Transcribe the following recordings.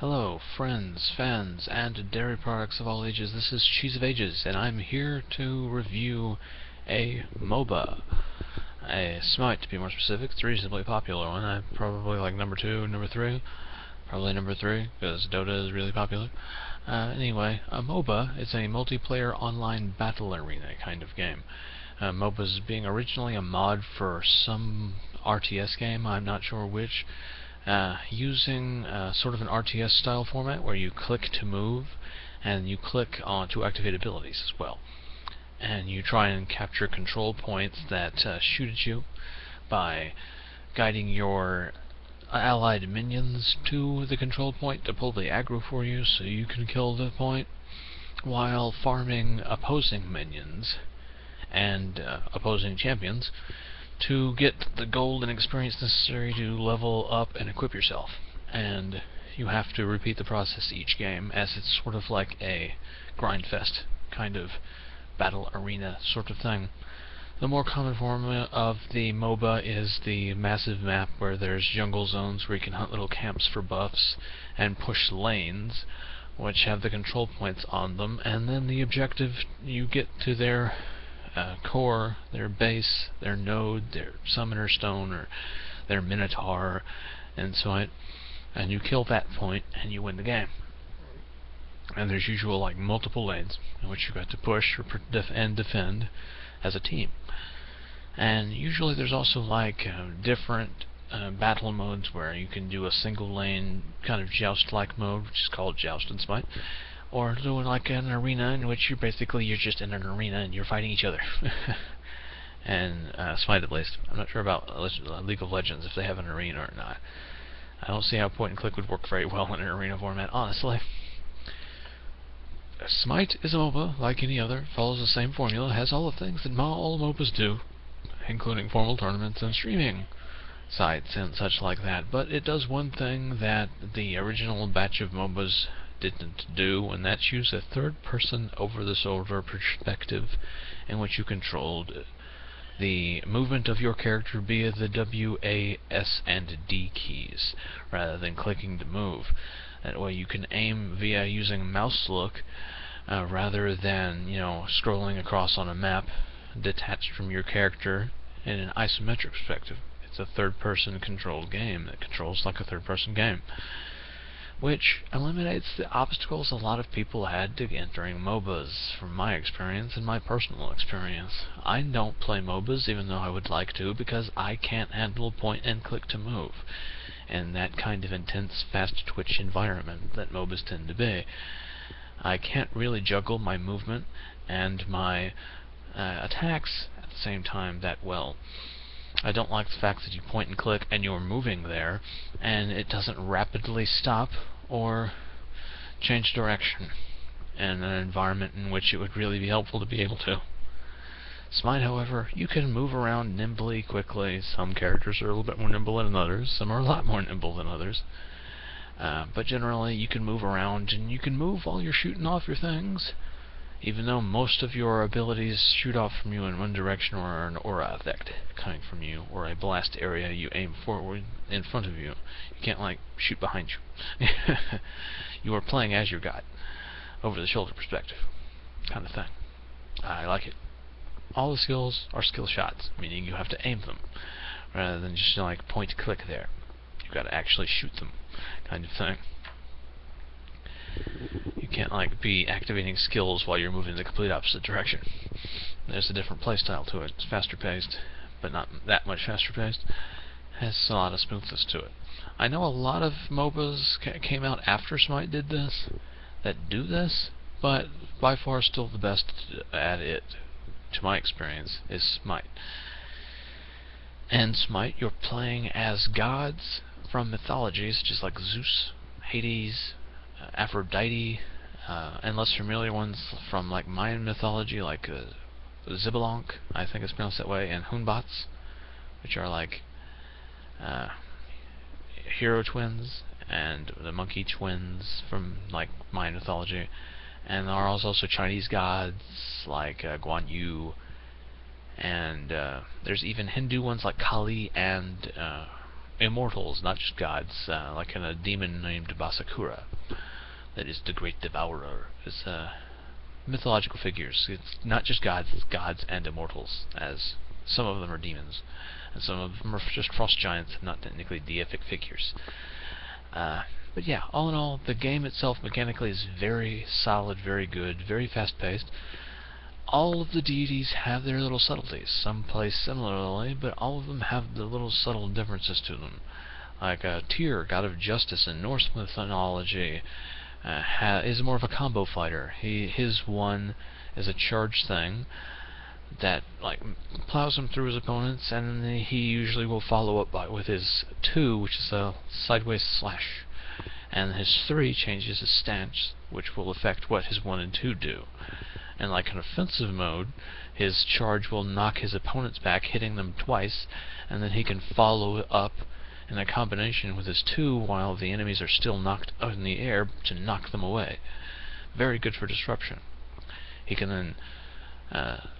Hello, friends, fans, and dairy products of all ages. This is Cheese of Ages, and I'm here to review a MOBA. A Smite, to be more specific. It's a reasonably popular one. I'm probably like number 2, number 3. Probably number 3, because Dota is really popular. Anyway, a MOBA is a multiplayer online battle arena kind of game. MOBAs being originally a mod for some RTS game, I'm not sure which. Using sort of an RTS style format where you click to move and you click on to activate abilities as well, and you try and capture control points that shoot at you by guiding your allied minions to the control point to pull the aggro for you so you can kill the point, while farming opposing minions and opposing champions to get the gold and experience necessary to level up and equip yourself. And you have to repeat the process each game, as it's sort of like a grindfest kind of battle arena sort of thing. The more common form of the MOBA is the massive map where there's jungle zones where you can hunt little camps for buffs and push lanes which have the control points on them, and then the objective, you get to their core, their base, their node, their summoner stone, or their minotaur, and so on, and you kill that point and you win the game. And there's usually like multiple lanes in which you've got to push or defend as a team. And usually there's also like different battle modes where you can do a single lane kind of joust-like mode, which is called Joust and Smite, or doing like an arena in which you're just in an arena and you're fighting each other. And Smite, at least. I'm not sure about League of Legends if they have an arena or not. I don't see how point and click would work very well in an arena format, honestly. Smite is a MOBA like any other, follows the same formula, has all the things that all MOBAs do, including formal tournaments and streaming sites and such like that, but it does one thing that the original batch of MOBAs didn't do, and that's use a third-person over-the-shoulder perspective in which you controlled the movement of your character via the W, A, S, and D keys, rather than clicking to move. That way you can aim via using mouse look, rather than, scrolling across on a map detached from your character in an isometric perspective. It's a third-person controlled game that controls like a third-person game, which eliminates the obstacles a lot of people had to entering MOBAs, from my experience and my personal experience. I don't play MOBAs, even though I would like to, because I can't handle point and click to move, and that kind of intense, fast-twitch environment that MOBAs tend to be. I can't really juggle my movement and my attacks at the same time that well. I don't like the fact that you point and click and you're moving there, and it doesn't rapidly stop or change direction in an environment in which it would really be helpful to be able to. Smite, however, you can move around nimbly, quickly. Some characters are a little bit more nimble than others, some are a lot more nimble than others. But generally you can move around, and you can move while you're shooting off your things, even though most of your abilities shoot off from you in one direction, or an aura effect coming from you, or a blast area you aim forward in front of you. You can't, like, shoot behind you. You are playing as your god, over-the-shoulder perspective kind of thing. I like it. All the skills are skill shots, meaning you have to aim them, rather than just, like, point-click there. You've got to actually shoot them, kind of thing. You can't like be activating skills while you're moving in the complete opposite direction. There's a different playstyle to it. It's faster paced, but not that much faster paced. Has a lot of smoothness to it. I know a lot of MOBAs came out after Smite did this, that do this, but by far still the best at it, to my experience, is Smite. And Smite, you're playing as gods from mythologies, just like Zeus, Hades, Aphrodite, and less familiar ones from like Mayan mythology, like Xbalanque, I think it's pronounced that way, and Hunbots, which are like hero twins, and the monkey twins from like Mayan mythology. And there are also Chinese gods like Guan Yu, and there's even Hindu ones like Kali and immortals, not just gods, like in a demon named Basakura. That is the Great Devourer. It's mythological figures. It's not just gods, it's gods and immortals, as some of them are demons, and some of them are just frost giants, not technically deific figures. But yeah, all in all, the game itself mechanically is very solid, very good, very fast-paced. All of the deities have their little subtleties. Some play similarly, but all of them have the little subtle differences to them. Like Tyr, god of justice in Norse mythology, is more of a combo fighter. His one is a charge thing that plows him through his opponents, and then he usually will follow up with his 2, which is a sideways slash. And his 3 changes his stance, which will affect what his 1 and 2 do. And like an offensive mode, his charge will knock his opponents back, hitting them twice, and then he can follow up in a combination with his 2 while the enemies are still knocked up in the air to knock them away. Very good for disruption. He can then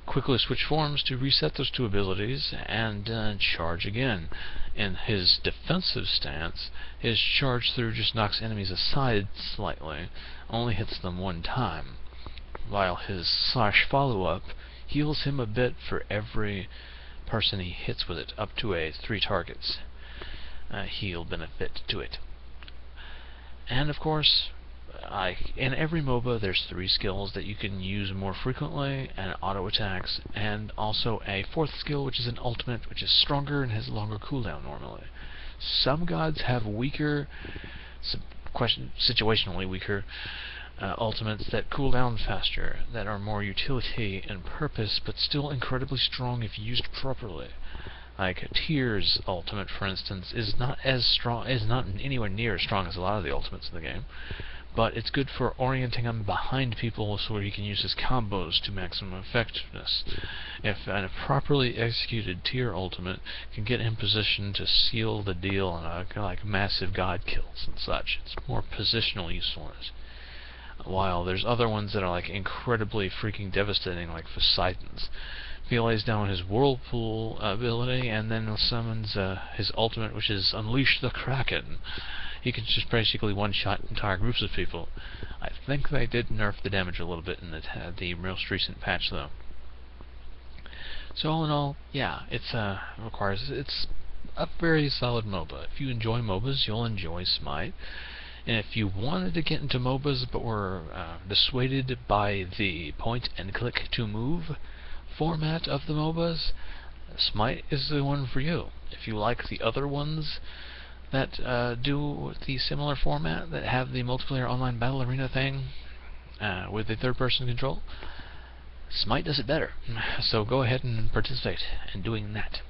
quickly switch forms to reset those 2 abilities and charge again. In his defensive stance, his charge through just knocks enemies aside slightly, only hits them 1 time, while his slash follow-up heals him a bit for every person he hits with it, up to a 3 targets. Heal benefit to it. And of course, in every MOBA there's 3 skills that you can use more frequently, and auto attacks, and also a 4th skill, which is an ultimate, which is stronger and has a longer cooldown normally. Some gods have weaker, situationally weaker, ultimates that cool down faster, that are more utility and purpose, but still incredibly strong if used properly. Like Tyr's ultimate, for instance, is not anywhere near as strong as a lot of the ultimates in the game, but it's good for orienting him behind people so he can use his combos to maximum effectiveness. If a properly executed Tyr ultimate can get him positioned to seal the deal on like massive god kills and such, it's more positional usefulness. While there's other ones that are like incredibly freaking devastating, like Poseidon's. He lays down his whirlpool ability and then summons his ultimate, which is Unleash the Kraken. He can just basically one-shot entire groups of people. I think they did nerf the damage a little bit in the most recent patch, though. So all in all, yeah, it's a very solid MOBA. If you enjoy MOBAs, you'll enjoy Smite. And if you wanted to get into MOBAs but were dissuaded by the point-and-click to move format of the MOBAs, Smite is the one for you. If you like the other ones that do the similar format, that have the multiplayer online battle arena thing with the third-person control, Smite does it better. So go ahead and participate in doing that.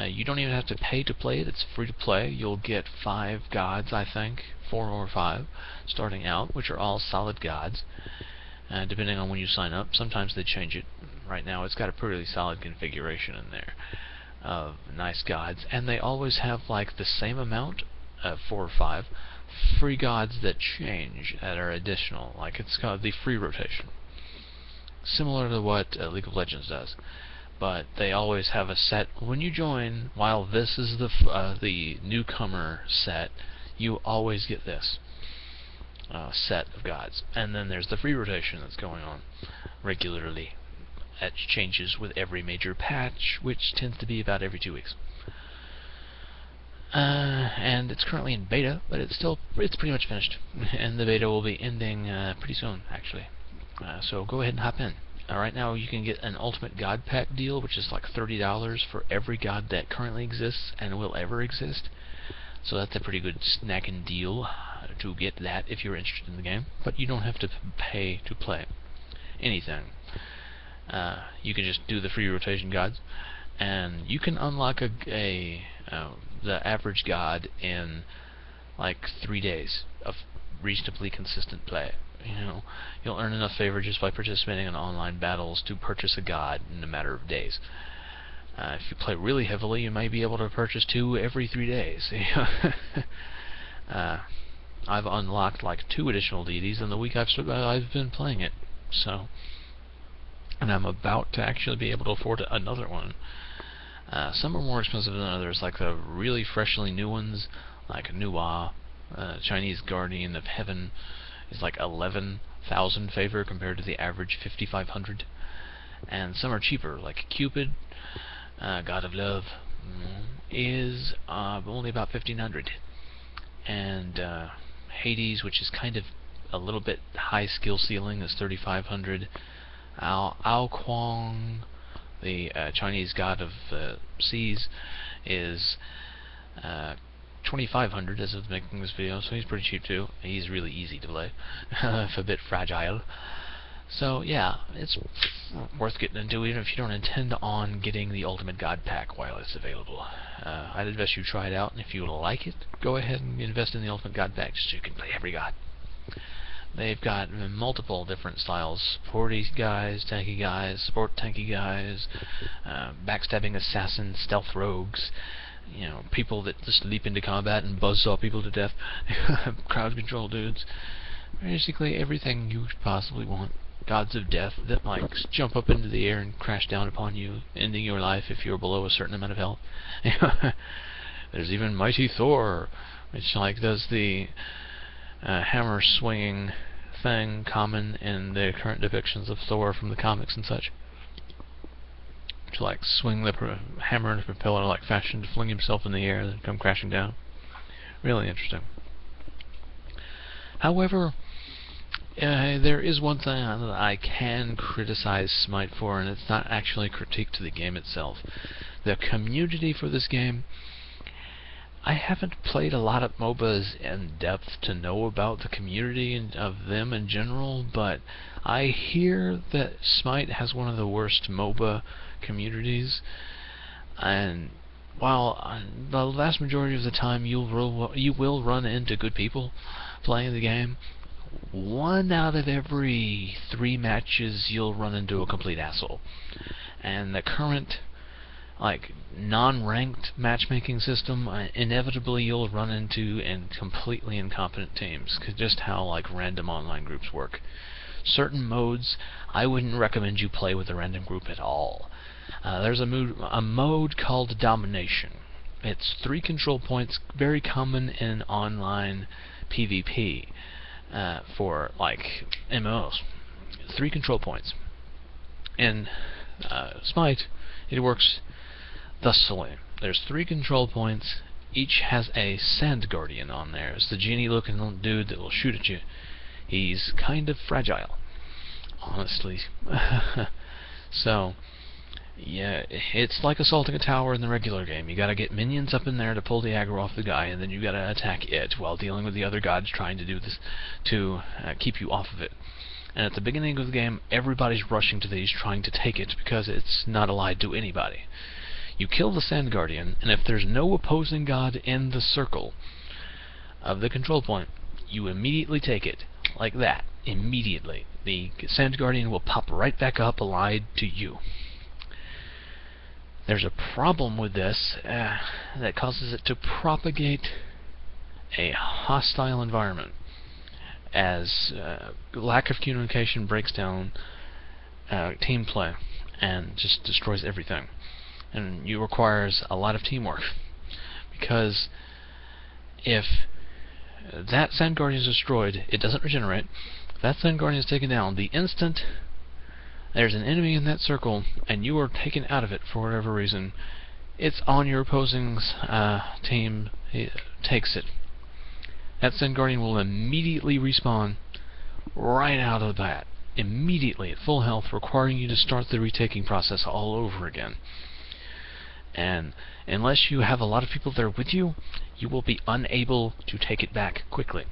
You don't even have to pay to play it. It's free to play. You'll get 5 gods, I think, 4 or 5, starting out, which are all solid gods. Depending on when you sign up, sometimes they change it. Right now, it's got a pretty solid configuration in there of nice gods, and they always have like the same amount, 4 or 5, free gods that change, that are additional. Like it's called the free rotation, similar to what League of Legends does. But they always have a set when you join. While this is the newcomer set, you always get this set of gods, and then there's the free rotation that's going on regularly. That changes with every major patch, which tends to be about every 2 weeks. And it's currently in beta, but it's pretty much finished, and the beta will be ending pretty soon, actually. So go ahead and hop in. Right now you can get an Ultimate God Pack deal, which is like $30 for every god that currently exists and will ever exist. So that's a pretty good snacking deal to get that if you're interested in the game. But you don't have to pay to play anything. You can just do the free rotation gods, and you can unlock the average god in like 3 days of reasonably consistent play. You know, you'll earn enough favor just by participating in online battles to purchase a god in a matter of days. If you play really heavily, you might be able to purchase 2 every 3 days. I've unlocked like 2 additional deities in the week I've been playing it. So, and I'm about to actually be able to afford another one. Some are more expensive than others, like the really freshly new ones, like Nuwa, Chinese Guardian of Heaven, is like 11,000 favor compared to the average 5,500. And some are cheaper, like Cupid, God of Love, is only about 1,500. And Hades, which is kind of a little bit high skill ceiling, is 3,500. Ao Kuang, the Chinese god of seas, is 2,500 as of making this video, so he's pretty cheap too. He's really easy to play, if a bit fragile. So yeah, it's worth getting into even if you don't intend on getting the Ultimate God Pack while it's available. I'd advise you try it out, and if you like it, go ahead and invest in the Ultimate God Pack just so you can play every god. They've got multiple different styles: supporty guys, tanky guys, support tanky guys, backstabbing assassins, stealth rogues, you know, people that just leap into combat and buzzsaw people to death, crowd control dudes. Basically everything you could possibly want. Gods of death that like jump up into the air and crash down upon you, ending your life if you're below a certain amount of health. There's even Mighty Thor, which like does the hammer swinging thing common in the current depictions of Thor from the comics and such. To like swing the hammer in a propeller-like fashion to fling himself in the air and then come crashing down. Really interesting. However, there is one thing that I can criticize Smite for, and it's not actually a critique to the game itself. The community for this game, I haven't played a lot of MOBAs in depth to know about the community and of them in general, but I hear that Smite has one of the worst MOBA communities, and while the vast majority of the time you will run into good people playing the game, 1 out of every 3 matches you'll run into a complete asshole. And the current like non-ranked matchmaking system, inevitably you'll run into completely incompetent teams, cause just how like random online groups work. Certain modes, I wouldn't recommend you play with a random group at all. There's a mode called Domination. It's 3 control points, very common in online PvP for like MMOs. 3 control points. In Smite, it works thusly. There's 3 control points. Each has a Sand Guardian on there. It's the genie-looking little dude that will shoot at you. He's kind of fragile, honestly. So, yeah, it's like assaulting a tower in the regular game. You gotta get minions up in there to pull the aggro off the guy, and then you gotta attack it while dealing with the other gods trying to do this to keep you off of it. And at the beginning of the game, everybody's rushing to these trying to take it because it's not allied to anybody. You kill the Sand Guardian, and if there's no opposing god in the circle of the control point, you immediately take it. Like that. Immediately. The Sand Guardian will pop right back up allied to you. There's a problem with this that causes it to propagate a hostile environment, as lack of communication breaks down team play and just destroys everything. And it requires a lot of teamwork, because if that Sand Guardian is destroyed, it doesn't regenerate. If that Sand Guardian is taken down, the instant there's an enemy in that circle and you are taken out of it for whatever reason, it's on your opposing team. It takes it. That Sand Guardian will immediately respawn right out of the bat. Immediately at full health, requiring you to start the retaking process all over again. And unless you have a lot of people there with you, you will be unable to take it back quickly.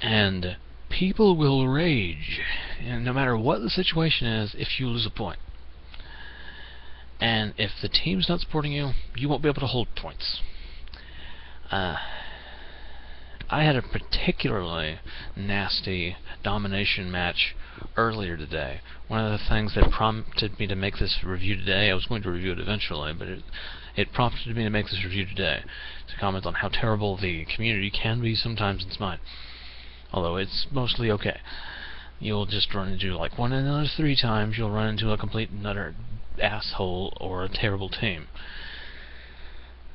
And people will rage, and no matter what the situation is, if you lose a point. And if the team's not supporting you, you won't be able to hold points. I had a particularly nasty domination match earlier today. One of the things that prompted me to make this review today, I was going to review it eventually, but it prompted me to make this review today, to comment on how terrible the community can be sometimes in Smite. Although it's mostly okay. You'll just run into, like, 1 in another 3 times, you'll run into a complete and utter asshole or a terrible team.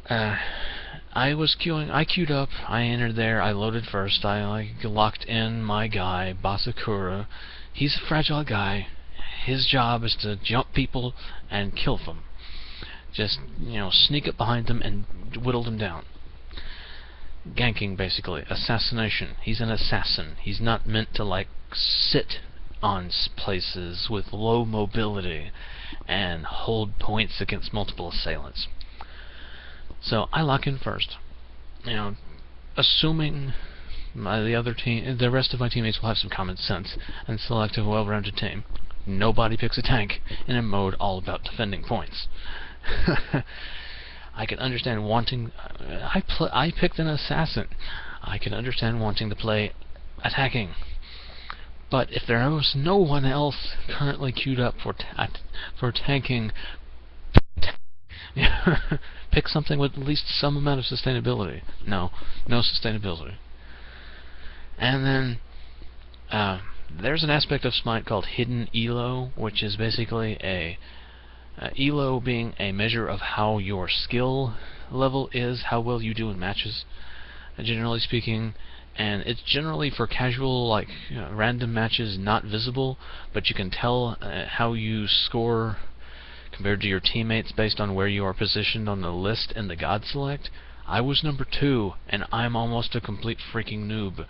I was queuing. I queued up. I entered there. I loaded first. I locked in my guy, Basakura. He's a fragile guy. His job is to jump people and kill them. Just, sneak up behind them and whittle them down. Ganking, basically. Assassination. He's an assassin. He's not meant to, sit on places with low mobility and hold points against multiple assailants. So I lock in first. Assuming the rest of my teammates will have some common sense and select a well-rounded team. Nobody picks a tank in a mode all about defending points. I can understand wanting... I picked an assassin. I can understand wanting to play attacking. But if there was no one else currently queued up for tanking, pick something with at least some amount of sustainability. No sustainability. And then there's an aspect of Smite called hidden elo, which is basically elo being a measure of how your skill level is, how well you do in matches, generally speaking. And it's generally for casual, random matches, not visible, but you can tell how you score compared to your teammates based on where you are positioned on the list in the God Select. I was number 2, and I'm almost a complete freaking noob.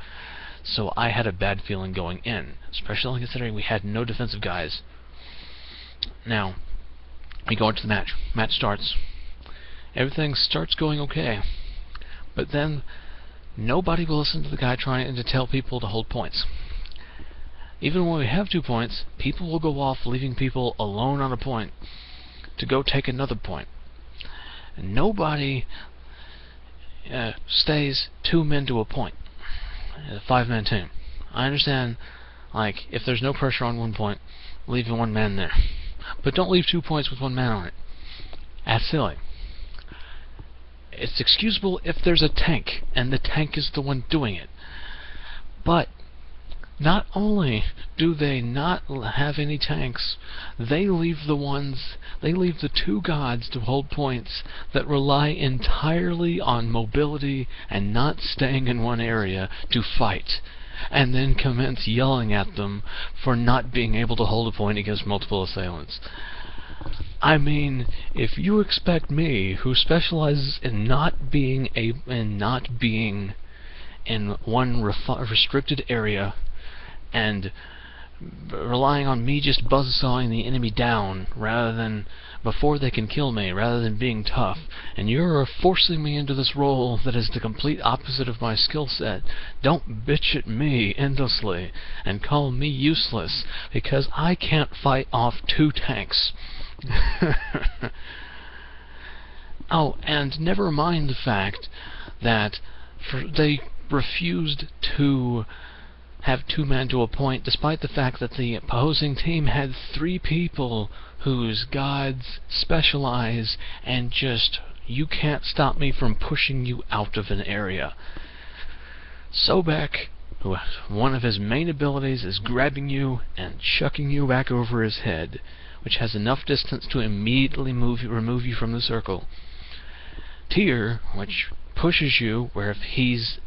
So I had a bad feeling going in, especially considering we had no defensive guys. Now, we go into the match. Match starts. Everything starts going okay. But then, nobody will listen to the guy trying to tell people to hold points. Even when we have 2 points, people will go off leaving people alone on a point to go take another point. And nobody stays 2 men to a point. A 5-man team. I understand, if there's no pressure on 1 point, leave 1 man there. But don't leave 2 points with 1 man on it. That's silly. It's excusable if there's a tank, and the tank is the one doing it. But not only do they not have any tanks, they leave the 2 gods to hold points that rely entirely on mobility and not staying in one area to fight, and then commence yelling at them for not being able to hold a point against multiple assailants. I mean, if you expect me, who specializes in not being in one restricted area, and relying on me just buzzsawing the enemy down before they can kill me, rather than being tough, and you're forcing me into this role that is the complete opposite of my skill set, don't bitch at me endlessly and call me useless because I can't fight off 2 tanks. Oh, and never mind the fact that they refused to have 2 men to a point, despite the fact that the opposing team had 3 people whose gods specialize and you can't stop me from pushing you out of an area. Sobek, one of his main abilities is grabbing you and chucking you back over his head, which has enough distance to immediately remove you from the circle. Tyr, which pushes you where if he's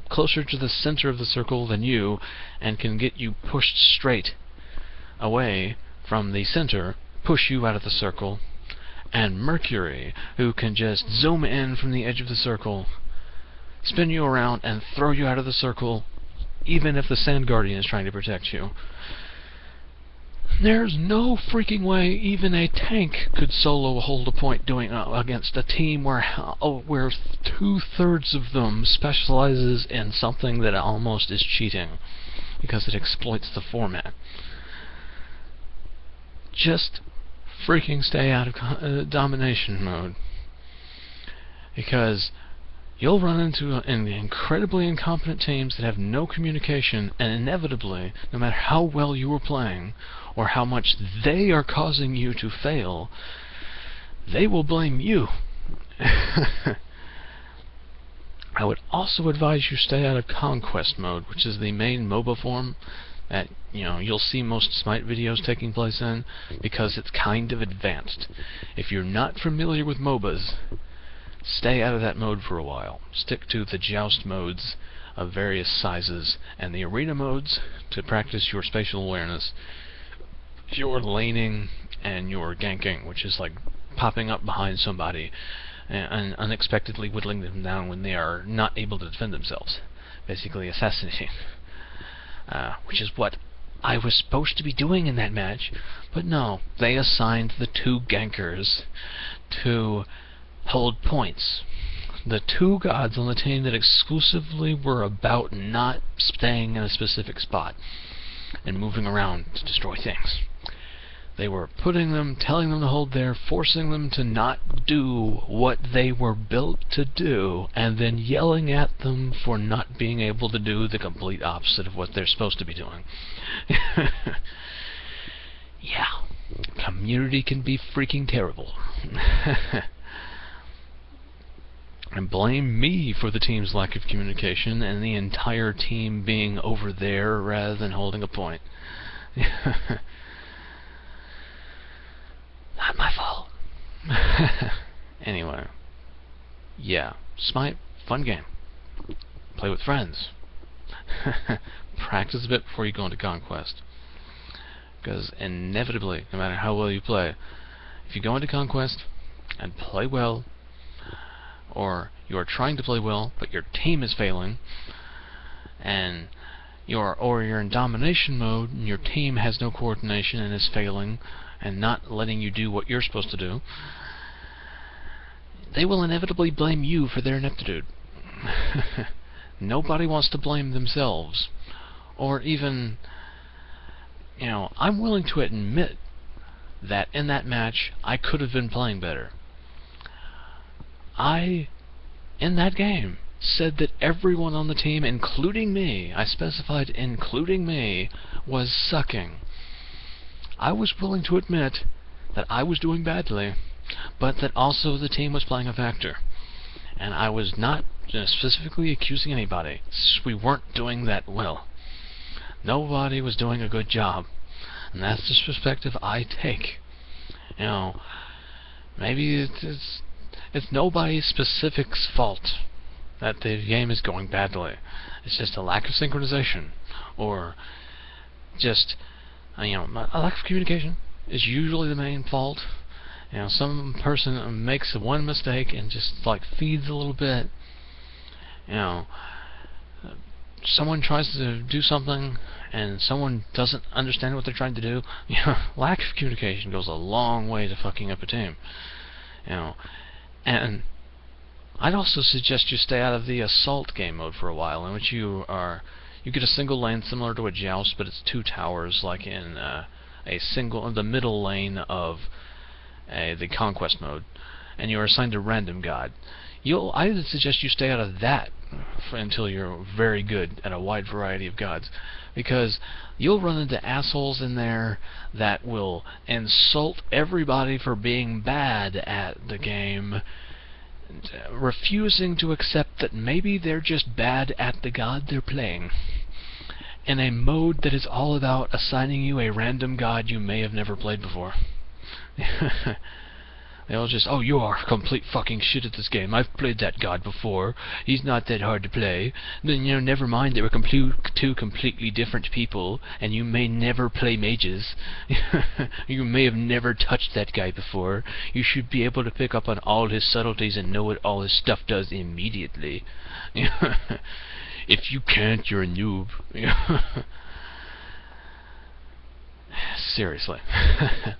closer to the center of the circle than you, and can get you pushed straight away from the center, push you out of the circle. And Mercury, who can just zoom in from the edge of the circle, spin you around, and throw you out of the circle, even if the Sand Guardian is trying to protect you. There's no freaking way even a tank could solo hold a point against a team where 2/3 of them specializes in something that almost is cheating, because it exploits the format. Just freaking stay out of domination mode, because you'll run into incredibly incompetent teams that have no communication, and inevitably, no matter how well you are playing, or how much they are causing you to fail, they will blame you. I would also advise you stay out of Conquest mode, which is the main MOBA form that, you know, you'll see most Smite videos taking place in, because it's kind of advanced. If you're not familiar with MOBAs, stay out of that mode for a while. Stick to the joust modes of various sizes and the arena modes to practice your spatial awareness, your laning, and your ganking, which is like popping up behind somebody and unexpectedly whittling them down when they are not able to defend themselves. Basically assassinating. Which is what I was supposed to be doing in that match, but no, they assigned the two gankers to hold points. The two gods on the team that exclusively were about not staying in a specific spot and moving around to destroy things. They were putting them, telling them to hold there, forcing them to not do what they were built to do, and then yelling at them for not being able to do the complete opposite of what they're supposed to be doing. Yeah, community can be freaking terrible. And blame me for the team's lack of communication and the entire team being over there rather than holding a point. Not my fault. Anyway. Yeah. Smite, fun game. Play with friends. Practice a bit before you go into Conquest. Because inevitably, no matter how well you play, if you go into Conquest and play well, or you are trying to play well, but your team is failing, and you're in domination mode, and your team has no coordination and is failing, and not letting you do what you're supposed to do, they will inevitably blame you for their ineptitude. Nobody wants to blame themselves. Or even, you know, I'm willing to admit that in that match, I could have been playing better. I, in that game, said that everyone on the team, including me, I specified including me, was sucking. I was willing to admit that I was doing badly, but that also the team was playing a factor. And I was not specifically accusing anybody. We weren't doing that well. Nobody was doing a good job. And that's the perspective I take. You know, maybe it's nobody's specific's fault that the game is going badly. It's just a lack of synchronization, or just, you know, a lack of communication is usually the main fault. You know, some person makes one mistake and just like feeds a little bit. You know, someone tries to do something and someone doesn't understand what they're trying to do. You know, lack of communication goes a long way to fucking up a team. You know, and I'd also suggest you stay out of the assault game mode for a while, in which you get a single lane similar to a joust, but it's two towers, like in the middle lane of the conquest mode, and you're assigned a random god. I would suggest you stay out of that until you're very good at a wide variety of gods, because you'll run into assholes in there that will insult everybody for being bad at the game, refusing to accept that maybe they're just bad at the god they're playing, in a mode that is all about assigning you a random god you may have never played before. They'll just, oh, you are complete fucking shit at this game. I've played that god before. He's not that hard to play. Then, you know, never mind that we're two completely different people, and you may never play mages. You may have never touched that guy before. You should be able to pick up on all his subtleties and know what all his stuff does immediately. If you can't, you're a noob. Seriously.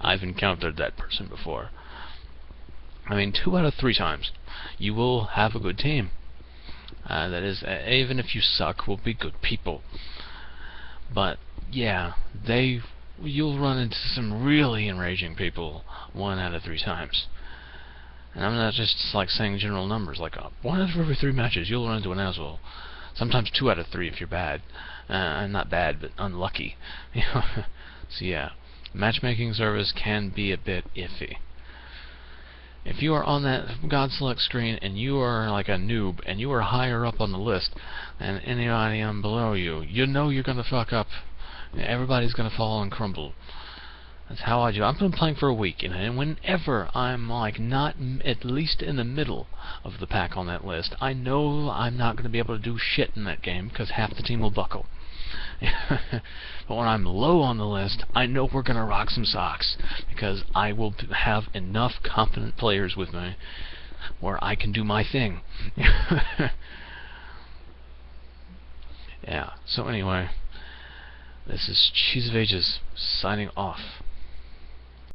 I've encountered that person before. I mean, 2 out of 3 times, you will have a good team. That is, even if you suck, will be good people. But, yeah, you'll run into some really enraging people 1 out of 3 times. And I'm not just like saying general numbers, like 1 out of every 3 matches, you'll run into an asshole. Sometimes 2 out of 3 if you're bad. Not bad, but unlucky. So yeah, matchmaking service can be a bit iffy. If you are on that God Select screen and you are like a noob and you are higher up on the list than anybody below you, you know you're gonna fuck up. Everybody's gonna fall and crumble. That's how I do. I've been playing for a week, and whenever I'm like not at least in the middle of the pack on that list, I know I'm not going to be able to do shit in that game because half the team will buckle. But when I'm low on the list, I know we're going to rock some socks because I will have enough competent players with me where I can do my thing. Yeah, so anyway, this is Cheese of Ages signing off.